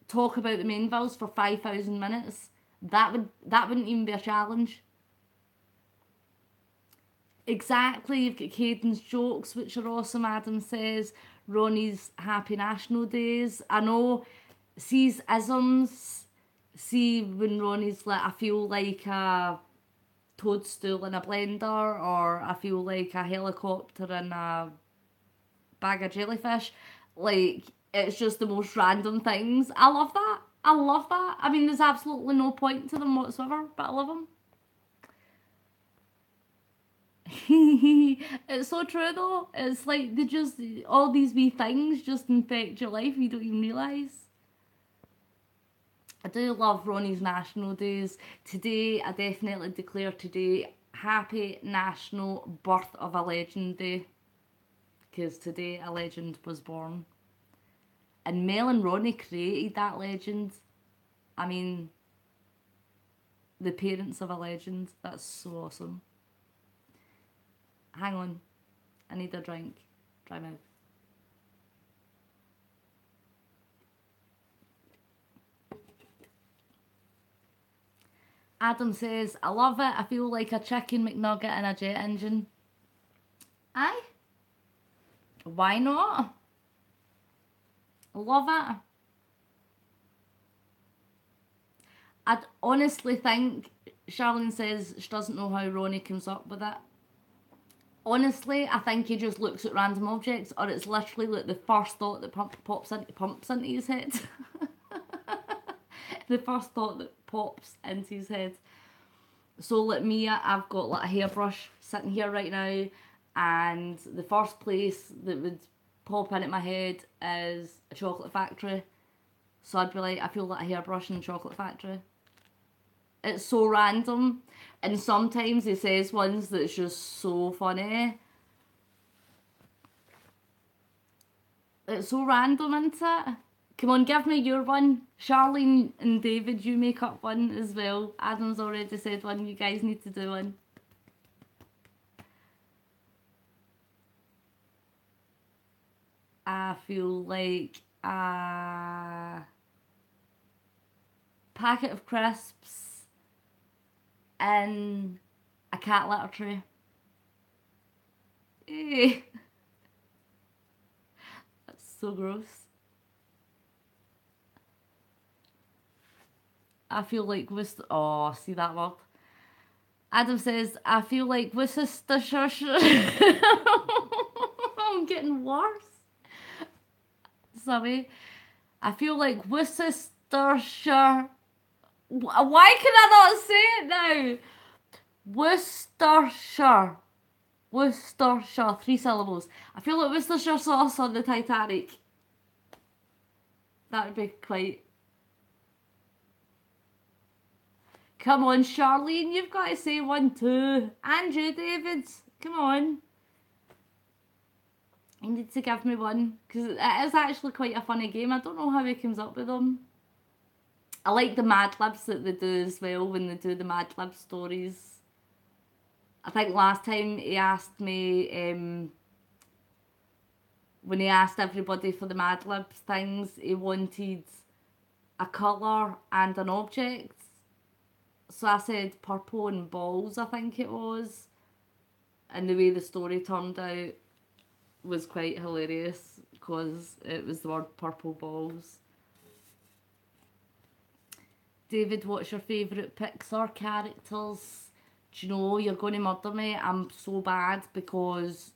talk about the Mainvilles for 5,000 minutes. That wouldn't even be a challenge. Exactly, you've got Caden's jokes, which are awesome, Adam says. Ronnie's Happy National Days. I know, sees isms. See when Ronnie's like, I feel like a toadstool in a blender, or I feel like a helicopter in a bag of jellyfish. Like, it's just the most random things. I love that. I love that. I mean, there's absolutely no point to them whatsoever, but I love them. It's so true though. It's like they just, all these wee things just infect your life, you don't even realise. I do love Ronnie's National Days. Today, I definitely declare today Happy National Birth of a Legend Day, because today a legend was born. And Mel and Ronnie created that legend. I mean, the parents of a legend. That's so awesome. Hang on. I need a drink. Dry mouth. Adam says, I love it. I feel like a chicken McNugget in a jet engine. Aye. Why not? Love it. I honestly think, Charlene says she doesn't know how Ronnie comes up with it. Honestly, I think he just looks at random objects, or it's literally like the first thought that pumps into his head. The first thought that pops into his head. So like me, I've got like a hairbrush sitting here right now, and the first place that would pop in at my head is a chocolate factory. So I'd be like, I feel like a hairbrush in a chocolate factory. It's so random. And sometimes he says ones that's just so funny. It's so random, isn't it? Come on, give me your one. Charlene and David, you make up one as well. Adam's already said one. You guys need to do one. I feel like a packet of crisps in a cat litter tray. Ew. That's so gross. I feel like oh, see that word. Adam says, I feel like Worcestershire. I'm getting worse. Sorry. I feel like Worcestershire. Why can I not say it now? Worcestershire. Worcestershire. 3 syllables. I feel like Worcestershire sauce on the Titanic. That would be quite... Come on, Charlene, you've got to say one too. And you, David. Come on. You need to give me one. Because it is actually quite a funny game. I don't know how he comes up with them. I like the Mad Libs that they do as well when they do the Mad Lib stories. I think last time he asked me, when he asked everybody for the Mad Libs things, he wanted a colour and an object. So I said purple and balls, I think it was. And the way the story turned out was quite hilarious because it was the word purple balls. David, what's your favourite Pixar characters? Do you know, you're going to murder me. I'm so bad because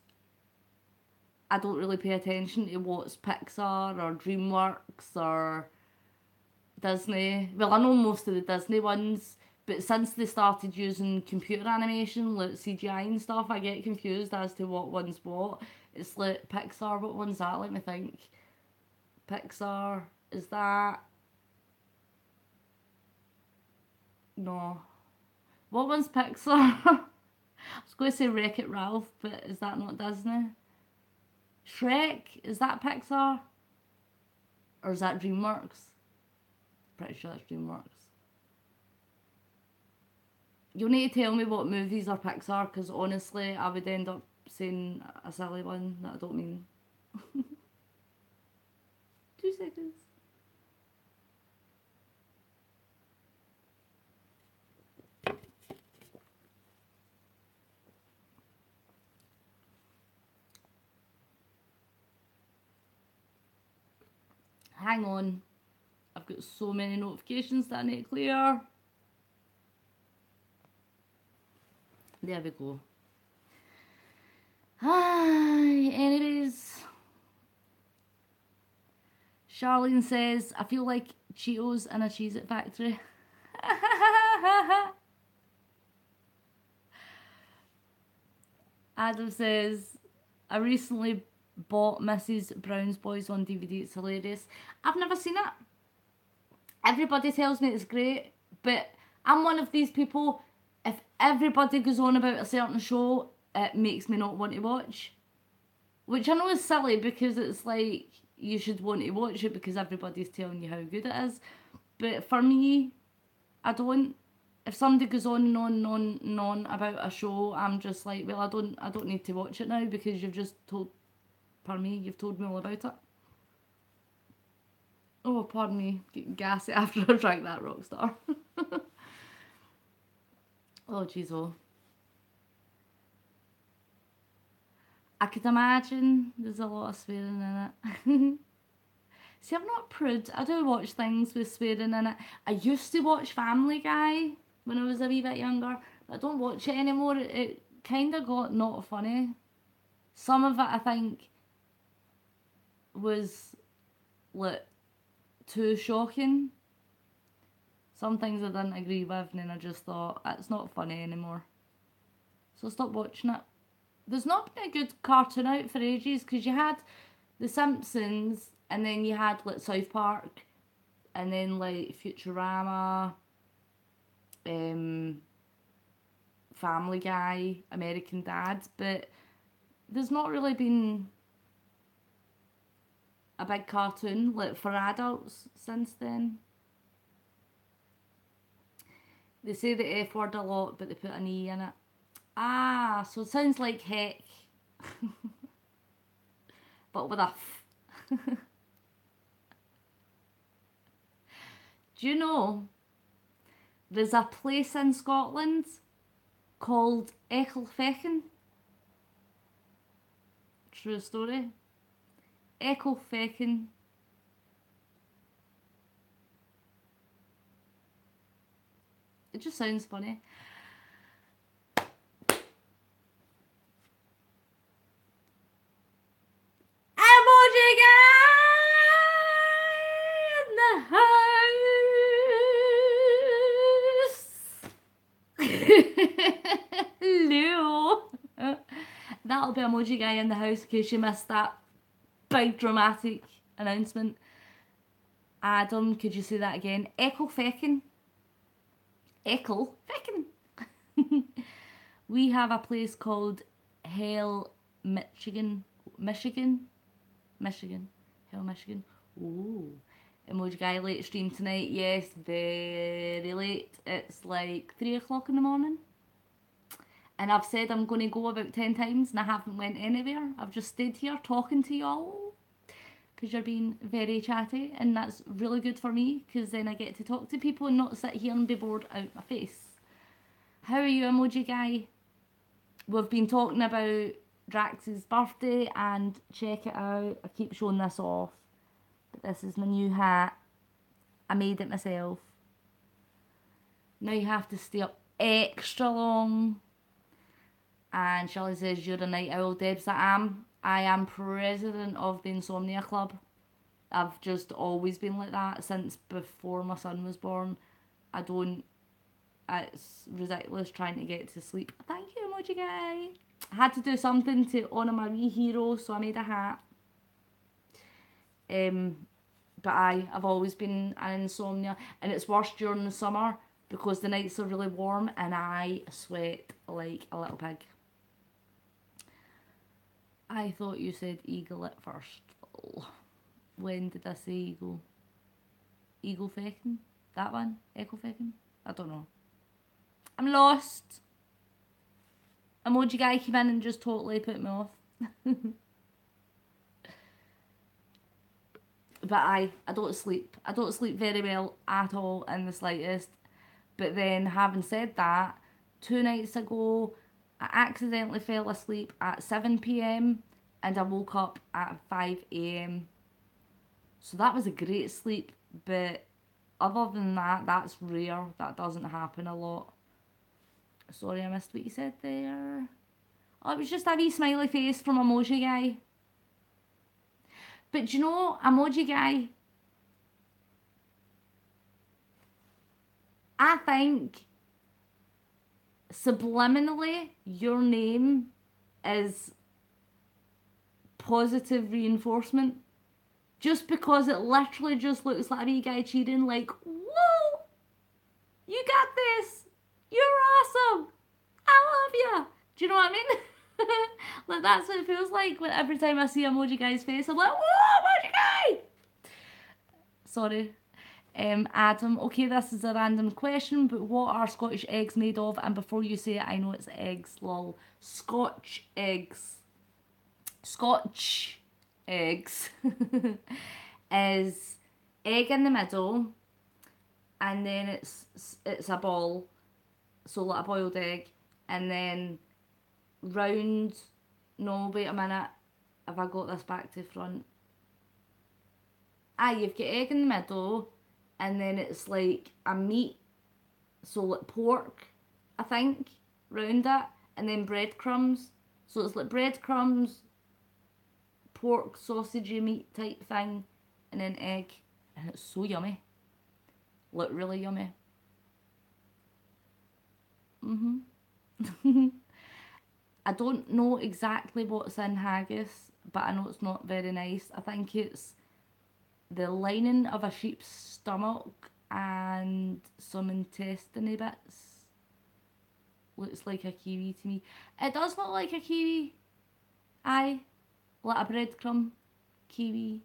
I don't really pay attention to what's Pixar or DreamWorks or Disney. Well, I know most of the Disney ones. But since they started using computer animation, like CGI and stuff, I get confused as to what one's what. It's like Pixar, what one's that? Let me think. Pixar, is that... No. What one's Pixar? I was going to say Wreck-It Ralph, but is that not Disney? Shrek, is that Pixar? Or is that DreamWorks? Pretty sure that's DreamWorks. You'll need to tell me what movies are Pixar, because honestly, I would end up saying a silly one that I don't mean. 2 seconds. Hang on. I've got so many notifications that I need to clear. There we go. Hi, anyways. Charlene says, I feel like Cheetos in a Cheez-It factory. Adam says, I recently bought Mrs. Brown's Boys on DVD. It's hilarious. I've never seen it. Everybody tells me it's great, but I'm one of these people, if everybody goes on about a certain show, it makes me not want to watch. Which I know is silly because it's like, you should want to watch it because everybody's telling you how good it is. But for me, I don't. If somebody goes on and on and on and on about a show, I'm just like, well, I don't need to watch it now because you've just told, pardon me, you've told me all about it. Oh, pardon me, getting gassy after I drank that Rockstar. Oh, jeez, oh. I could imagine there's a lot of swearing in it. See, I'm not prude. I do watch things with swearing in it. I used to watch Family Guy when I was a wee bit younger. But I don't watch it anymore. It kind of got not funny. Some of it, I think, was, like, too shocking. Some things I didn't agree with, and then I just thought, it's not funny anymore. So I stopped watching it. There's not been a good cartoon out for ages, because you had The Simpsons, and then you had, like, South Park, and then, like, Futurama, Family Guy, American Dad, but there's not really been a big cartoon like for adults since then. They say the F word a lot, but they put an E in it. Ah, so it sounds like heck. But with a F. Do you know there's a place in Scotland called Ecclefechan? True story. Ecclefechan. It just sounds funny. Emoji guy in the house. Hello. That'll be emoji guy in the house in case you missed that big dramatic announcement. Adam, could you say that again? Ecclefechan. Ecclefechan. We have a place called Hell, Michigan. Hell, Michigan. Ooh. Emoji guy late stream tonight. Yes, very late. It's like 3 o'clock in the morning. And I've said I'm going to go about 10 times and I haven't went anywhere. I've just stayed here talking to y'all because you're being very chatty, and that's really good for me because then I get to talk to people and not sit here and be bored out my face. How are you, emoji guy? We've been talking about Drax's birthday, and check it out. I keep showing this off, but this is my new hat. I made it myself. Now you have to stay up extra long. And Shirley says, you're a night owl, Debz. I am president of the Insomnia Club. I've just always been like that since before my son was born. It's ridiculous trying to get to sleep. Thank you, emoji guy. I had to do something to honour my wee hero, so I made a hat. But I've always been an insomnia, and it's worse during the summer because the nights are really warm and I sweat like a little pig. I thought you said eagle at first. Oh, when did I say eagle? Eaglefechan? That one? Ecclefechan? I don't know. I'm lost. Emoji guy came in and just totally put me off. But I don't sleep. I don't sleep very well at all in the slightest. But then, having said that, 2 nights ago, I accidentally fell asleep at 7 p.m. and I woke up at 5 a.m. So that was a great sleep, but other than that, that's rare. That doesn't happen a lot. Sorry, I missed what you said there. Oh, it was just a wee smiley face from emoji guy. But do you know, emoji guy, I think subliminally your name is positive reinforcement. Just because it literally just looks like a wee guy cheating, like, whoa, you got this, you're awesome, I love you. Do you know what I mean? Like, that's what it feels like when every time I see emoji guy's face, I'm like, whoa, emoji guy. Sorry. Adam, okay, this is a random question, but what are Scottish eggs made of? And before you say it, I know it's eggs, lol. Scotch eggs. Scotch eggs is egg in the middle, and then it's a ball, so like a boiled egg, and then round, no, wait a minute, have I got this back to front? You've got egg in the middle, and then it's like a meat, so like pork, I think, round it, and then breadcrumbs, so it's like breadcrumbs, pork, sausagey meat type thing, and then egg, and it's so yummy, like really yummy. I don't know exactly what's in haggis, but I know it's not very nice. I think it's the lining of a sheep's stomach and some intestine bits. Looks like a kiwi to me. It does look like a kiwi. Aye. Like a breadcrumb kiwi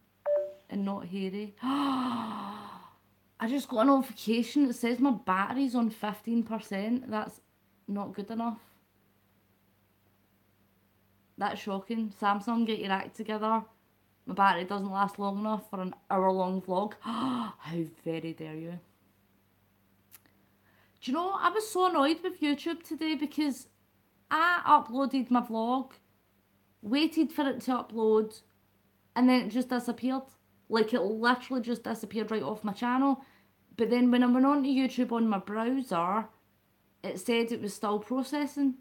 and not hairy. I just got a notification. It says my battery's on 15%. That's not good enough. That's shocking. Samsung, get your act together. My battery doesn't last long enough for an hour-long vlog. How very dare you. Do you know, I was so annoyed with YouTube today because I uploaded my vlog, waited for it to upload, and then it just disappeared. Like, it literally just disappeared right off my channel. But then when I went on to YouTube on my browser, it said it was still processing.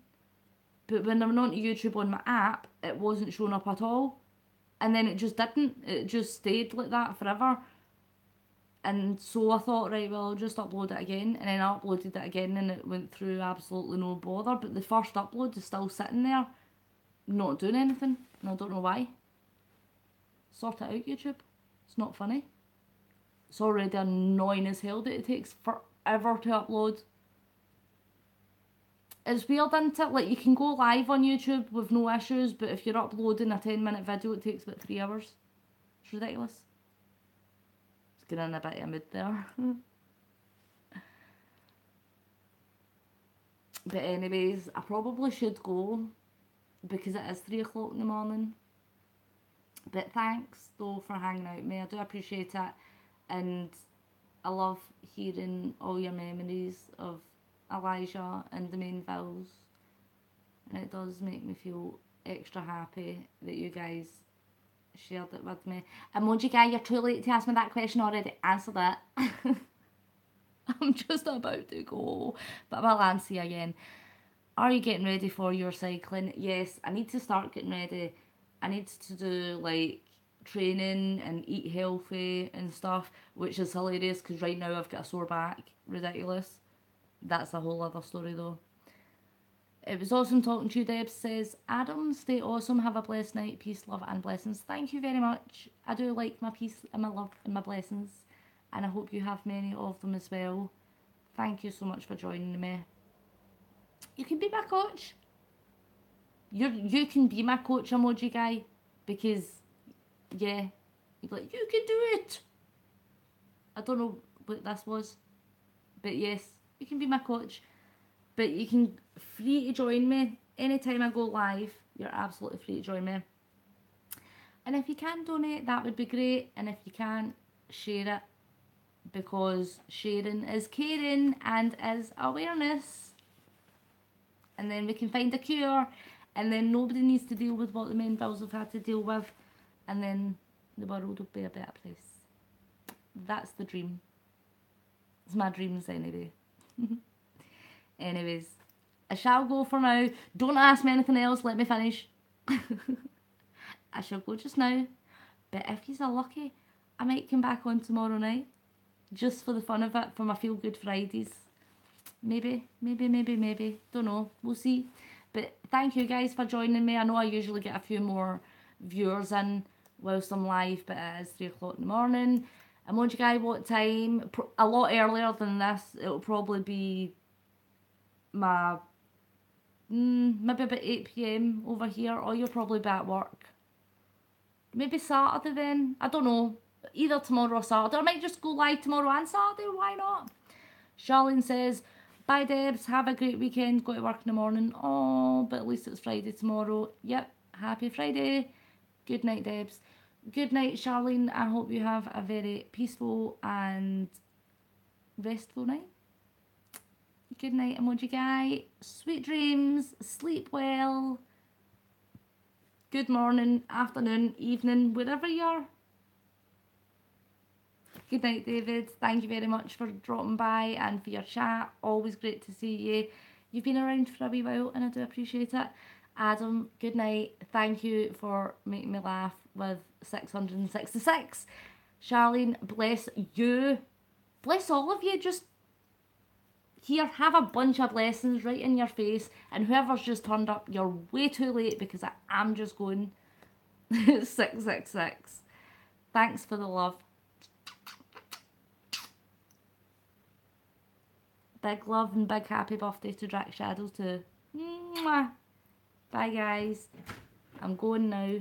But when I went on to YouTube on my app, it wasn't showing up at all. And then it just didn't. It just stayed like that forever. And so I thought, right, well, I'll just upload it again. And then I uploaded it again and it went through absolutely no bother. But the first upload is still sitting there, not doing anything. And I don't know why. Sort it out, YouTube. It's not funny. It's already annoying as hell that it takes forever to upload. It's weird, isn't it? Like, you can go live on YouTube with no issues, but if you're uploading a 10-minute video, it takes about 3 hours. It's ridiculous. It's getting in a bit of a mood there. But anyways, I probably should go because it is 3 o'clock in the morning. But thanks, though, for hanging out with me. I do appreciate it. And I love hearing all your memories of Elijah and the Mainvilles, and it does make me feel extra happy that you guys shared it with me. Emoji guy, you're too late to ask me that question already. Answer that. I'm just about to go, but I'll answer you again. Are you getting ready for your cycling? Yes, I need to start getting ready. I need to do like training and eat healthy and stuff, which is hilarious because right now I've got a sore back. Ridiculous. That's a whole other story though. It was awesome talking to you, Debz. Says, Adam, stay awesome. Have a blessed night. Peace, love and blessings. Thank you very much. I do like my peace and my love and my blessings. And I hope you have many of them as well. Thank you so much for joining me. You can be my coach. You can be my coach, emoji guy. Because, yeah, you're like, you can do it. I don't know what this was. But yes. You can be my coach, but you can free to join me anytime I go live. You're absolutely free to join me, and if you can donate, that would be great. And if you can't, share it, because sharing is caring and is awareness, and then we can find a cure, and then nobody needs to deal with what the Mainvilles have had to deal with, and then the world will be a better place. That's the dream. It's my dreams anyway. Anyways, I shall go for now. Don't ask me anything else, let me finish. I shall go just now, but if you're lucky, I might come back on tomorrow night, just for the fun of it, for my Feel Good Fridays. Maybe, don't know, we'll see. But thank you guys for joining me. I know I usually get a few more viewers in whilst I'm live, but it is 3 o'clock in the morning. Emoji guy, what time? A lot earlier than this. It'll probably be my maybe about 8 PM over here, or you'll probably be at work. Maybe Saturday then. I don't know. Either tomorrow or Saturday. I might just go live tomorrow and Saturday. Why not? Charlene says, bye Debz, have a great weekend. Go to work in the morning. Oh, but at least it's Friday tomorrow. Yep, happy Friday. Good night, Debz. Good night, Charlene. I hope you have a very peaceful and restful night. Good night, emoji guy. Sweet dreams. Sleep well. Good morning, afternoon, evening, wherever you are. Good night, David. Thank you very much for dropping by and for your chat. Always great to see you. You've been around for a wee while and I do appreciate it. Adam, good night. Thank you for making me laugh with 666. Charlene, bless you. Bless all of you. Just here, have a bunch of blessings right in your face. And whoever's just turned up, you're way too late because I am just going 666. Thanks for the love. Big love and big happy birthday to Drac Shadow too. Mwah. Bye guys. I'm going now.